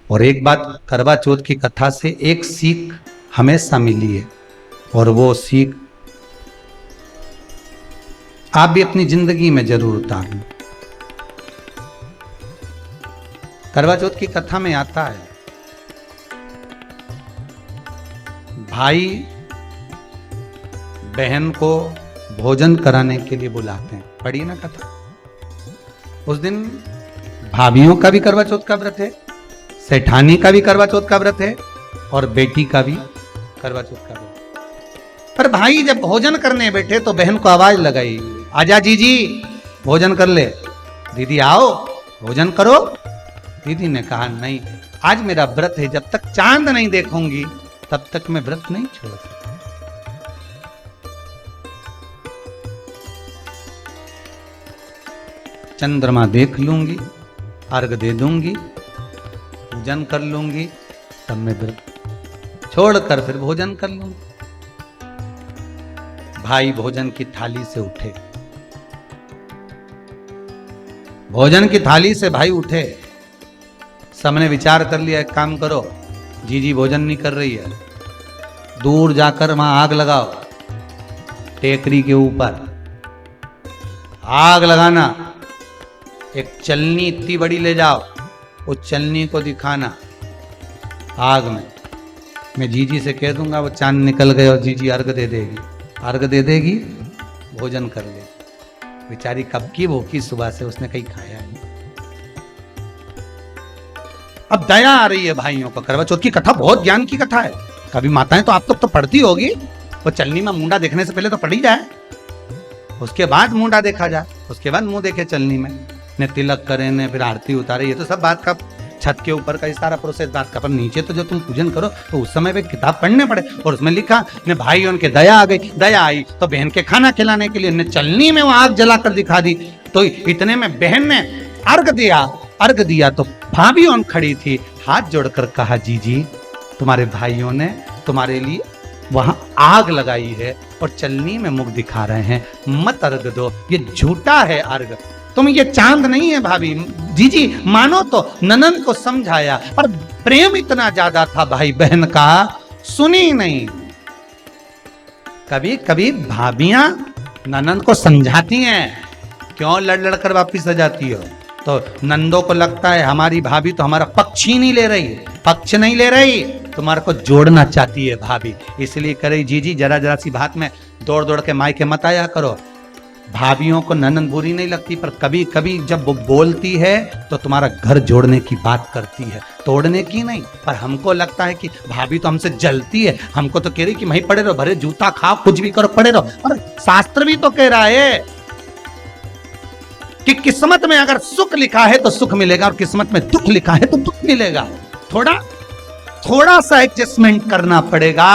और एक बात करवा चौथ की कथा से एक सीख हमेशा मिली है, और वो सीख आप भी अपनी जिंदगी में जरूर उतारें। करवा चौथ की कथा में आता है, भाई बहन को भोजन कराने के लिए बुलाते हैं। पढ़िए ना कथा। उस दिन भाभियों का भी करवा चौथ का व्रत है, सेठानी का भी करवा चौथ का व्रत है, और बेटी का भी करवा चौथ का व्रत। पर भाई जब भोजन करने बैठे तो बहन को आवाज लगाई, आजा जीजी भोजन कर ले। दीदी आओ भोजन करो। दीदी ने कहा नहीं, आज मेरा व्रत है, जब तक चांद नहीं देखूंगी तब तक मैं व्रत नहीं छोड़ सकती। चंद्रमा देख लूंगी, अर्घ दे दूंगी, पूजन कर लूंगी, तब मैं व्रत छोड़कर फिर भोजन कर लूंगी। भाई भोजन की थाली से उठे, भोजन की थाली से भाई उठे। सबने विचार कर लिया, एक काम करो, जीजी भोजन नहीं कर रही है, दूर जाकर वहां आग लगाओ, टेकरी के ऊपर आग लगाना, एक चलनी इतनी बड़ी ले जाओ, उस चलनी को दिखाना आग में। मैं जीजी से कह दूंगा वो चांद निकल गए, और जीजी अर्घ दे देगी, अर्घ दे देगी, भोजन कर ले। बेचारी कब की भूखी, सुबह से उसने कहीं खाया नहीं। अब दया आ रही है भाइयों को। करवा चौथ की कथा बहुत ज्ञान की कथा है। कभी माताएं तो आप तो पढ़ती होगी, वो चलनी में मुंडा देखने से पहले तो पढ़ी जाए, उसके बाद मुंडा देखा जाए, उसके बाद मुंह देखे चलनी में, ने तिलक करे, ने फिर आरती उतारे। ये तो सब बात का छत के ऊपर का सारा प्रोसेस बात का, पर नीचे तो जो तुम पूजन करो तो उस समय पे किताब पढ़ने पड़े, और उसमें लिखा ने भाई उनके दया आ गई, दया आई तो बहन के खाना खिलाने के लिए ने चलनी में वो आग जलाकर दिखा दी। तो इतने में बहन ने अर्घ दिया, अर्घ दिया तो भाभी उन खड़ी थी, हाथ जोड़कर कहा, जीजी तुम्हारे भाइयों ने तुम्हारे लिए वहां आग लगाई है और चलनी में मुख दिखा रहे हैं, मत अर्घ दो, ये झूठा है अर्घ, तुम ये चांद नहीं है भाभी। जीजी मानो तो ननंद को समझाया, पर प्रेम इतना ज्यादा था भाई बहन का, सुनी नहीं। कभी कभी भाभियां ननंद को समझाती हैं, क्यों लड़ लड़ कर वापिस आ जाती हो। तो नंदों को लगता है हमारी भाभी तो हमारा पक्ष ही नहीं ले रही, पक्ष नहीं ले रही, तुम्हारे को जोड़ना चाहती है भाभी, इसलिए करे जीजी जरा जरा सी बात में दौड़ दौड़ के मायके मत आया करो। भाभियों को ननंद बुरी नहीं लगती, पर कभी कभी जब वो बोलती है तो तुम्हारा घर जोड़ने की बात करती है, तोड़ने की नहीं। पर हमको लगता है कि भाभी तो हमसे जलती है, हमको तो कह रही कि वहीं पड़े रहो, भरे जूता खाओ, कुछ भी करो, पड़े रहो। और शास्त्र भी तो कह रहा है कि किस्मत में अगर सुख लिखा है तो सुख मिलेगा, और किस्मत में दुख लिखा है तो दुख मिलेगा। थोड़ा सा एडजस्टमेंट करना पड़ेगा।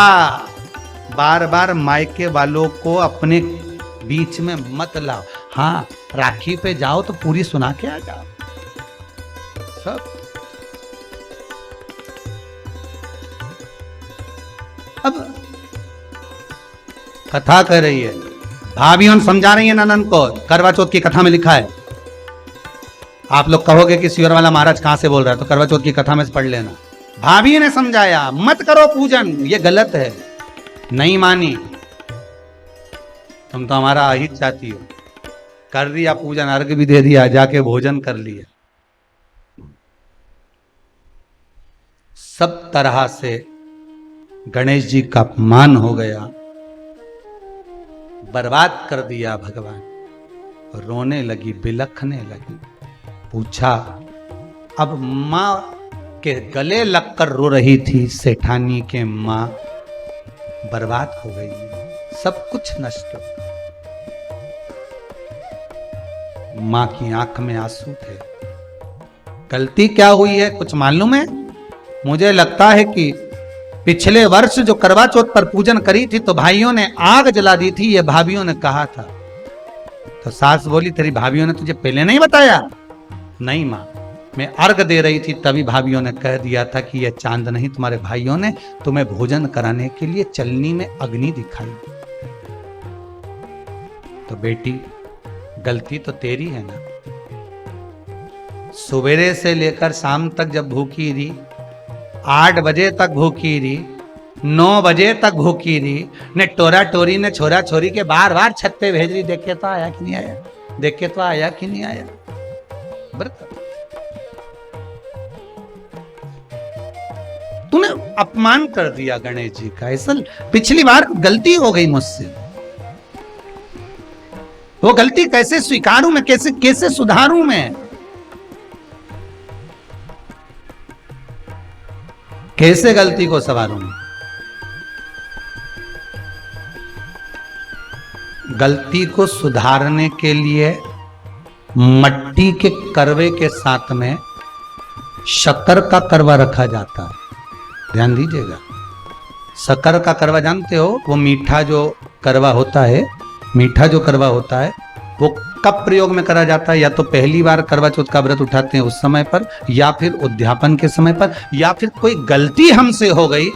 बार बार मायके वालों को अपने बीच में मत लाओ। हाँ, राखी पे जाओ तो पूरी सुना के आ जाओ। सब अब कथा कर रही है, भाभियों समझा रही है ननंद को। करवा चौथ की कथा में लिखा है, आप लोग कहोगे कि सियोर वाला महाराज कहां से बोल रहा है, तो करवा चौथ की कथा में से पढ़ लेना। भाभी ने समझाया, मत करो पूजन, ये गलत है। नहीं मानी, तुम तो हमारा अहित चाहती हो। कर दिया पूजन, अर्घ भी दे दिया, जाके भोजन कर लिया। सब तरह से गणेश जी का अपमान हो गया, बर्बाद कर दिया भगवान। रोने लगी, बिलखने लगी। पूछा, अब मां के गले लगकर रो रही थी सेठानी के मां, बर्बाद हो गई, सब कुछ नष्ट हो। मां की आंख में आंसू थे। गलती क्या हुई है कुछ मालूम है? मुझे लगता है कि पिछले वर्ष जो करवा चौथ पर पूजन करी थी तो भाइयों ने आग जला दी थी, ये भाभियों ने कहा था। तो सास बोली, तेरी भाभियों ने तुझे पहले नहीं बताया? नहीं मां, मैं अर्घ दे रही थी तभी भाभियों ने कह दिया था कि यह चांद नहीं, तुम्हारे भाइयों ने तुम्हें भोजन कराने के लिए चलनी में अग्नि दिखाई। तो बेटी गलती तो तेरी है ना। सवेरे से लेकर शाम तक जब भूखी रही, 8 बजे तक भूखी रही, 9 बजे तक भूखी रही, ने टोरा टोरी ने छोरा छोरी के बार बार छत पे भेज रही, देख के तो आया कि नहीं आया, देख के तो आया कि नहीं आया। व्रत तूने अपमान कर दिया गणेश जी का। ऐसा पिछली बार गलती हो गई मुझसे, वो गलती कैसे स्वीकारूं मैं, कैसे कैसे सुधारूं मैं, कैसे गलती को संवारूं। गलती को सुधारने के लिए मट्टी के करवे के साथ में शक्कर का करवा रखा जाता है। ध्यान दीजिएगा, शक्कर का करवा जानते हो, वो मीठा जो करवा होता है, मीठा जो करवा होता है वो कब प्रयोग में करा जाता है? या तो पहली बार करवा चौथ का व्रत उठाते हैं उस समय पर, या फिर उद्यापन के समय पर, या फिर कोई गलती हमसे हो गई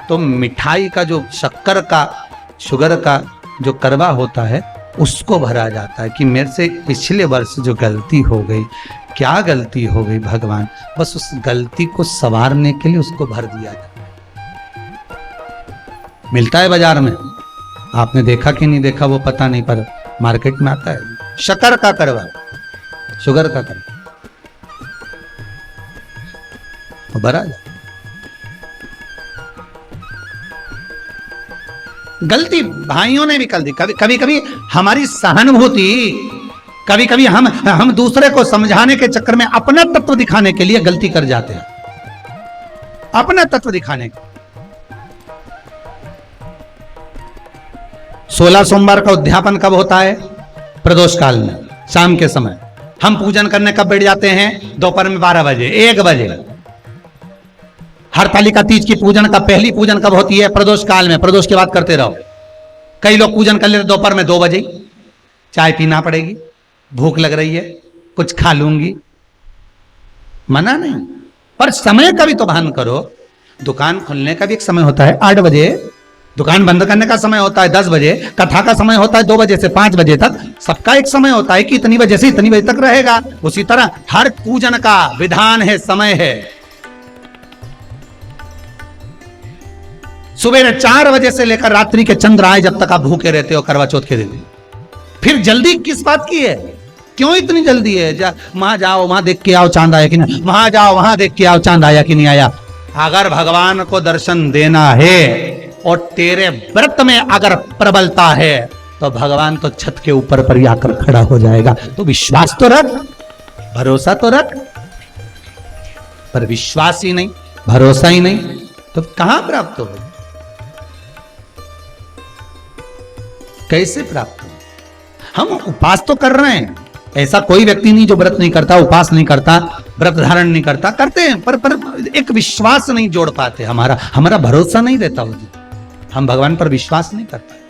तो मिठाई का जो शक्कर का, शुगर का जो करवा होता है उसको भरा जाता है कि मेरे से पिछले वर्ष जो गलती हो गई, क्या गलती हो गई भगवान, बस उस गलती को संवारने के लिए उसको भर दिया जाता है। मिलता है बाजार में, आपने देखा कि नहीं देखा वो पता नहीं, पर मार्केट में आता है शक्कर का करवा, शुगर का करवा, तो भरा जाता। गलती भाइयों ने भी कर दी, कभी कभी हमारी सहानुभूति, कभी कभी हम दूसरे को समझाने के चक्कर में अपना तत्व दिखाने के लिए गलती कर जाते हैं, अपना तत्व दिखाने के। 16 सोमवार का उद्यापन कब होता है? प्रदोष काल में, शाम के समय। हम पूजन करने कब बैठ जाते हैं? दोपहर में 12 बजे, 1 बजे। हरतालिका तीज की पूजन का पहली पूजन कब होती है? प्रदोष काल में। प्रदोष के बाद करते रहो। कई लोग पूजन कर लेते दोपहर में 2 बजे, चाय पीना पड़ेगी, भूख लग रही है, कुछ खा लूंगी, मना नहीं, पर समय का भी तो भान करो। दुकान खुलने का भी एक समय होता है 8 बजे, दुकान बंद करने का समय होता है 10 बजे, कथा का समय होता है 2 बजे से 5 बजे तक, सबका एक समय होता है कि इतनी बजे से इतनी बजे तक रहेगा। उसी तरह हर पूजन का विधान है, समय है। सुबह 4 बजे से लेकर रात्रि के चंद्र आए जब तक आप भूखे रहते हो करवा चौथ के दिन। फिर जल्दी किस बात की है? क्यों इतनी जल्दी है? वहां जाओ, वहां देख के आओ चांद आया कि नहीं, वहां जाओ, वहां देख के आओ चांद आया कि नहीं आया। अगर भगवान को दर्शन देना है और तेरे व्रत में अगर प्रबलता है तो भगवान तो छत के ऊपर पर आकर खड़ा हो जाएगा। तो विश्वास तो रख, भरोसा तो रख, पर विश्वास ही नहीं, भरोसा ही नहीं, तो कहां प्राप्त हो? कैसे प्राप्त हो? हम उपास तो कर रहे हैं, ऐसा कोई व्यक्ति नहीं जो व्रत नहीं करता, उपास नहीं करता, व्रत धारण नहीं करता, करते हैं, पर एक विश्वास नहीं जोड़ पाते, हमारा भरोसा नहीं रहता, हम भगवान पर विश्वास नहीं कर पाते।